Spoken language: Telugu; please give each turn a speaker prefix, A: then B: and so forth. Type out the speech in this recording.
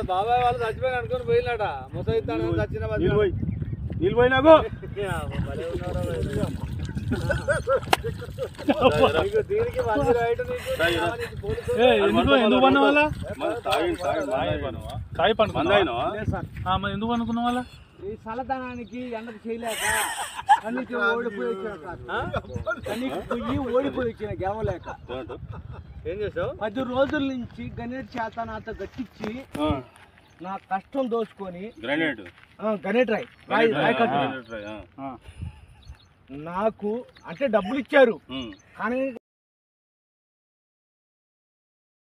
A: బాబాయ్ వాళ్ళు చచ్చిపోయిన అనుకుని పోయినాట ముసైతాను చచ్చిన
B: నిలిపోయినాకు
A: దీనికి
B: ఎందుకు పన్న వాళ్ళ కాయ పండు ఎందుకు అనుకున్న వాళ్ళ
A: ఈ చల్లదనానికి ఎండకు చేయలేక కన్నీకి ఓడిపోయి వచ్చిన కన్నీకి పొయ్యి ఓడిపోయి వచ్చిన గెలవలేక ఏం చేసావు 10 రోజుల నుంచి గణేట్ చేత నాతో గట్టించి నా కష్టం దోచుకొని గణేట్ రాయ్ నాకు అంటే డబ్బులు ఇచ్చారు కానీ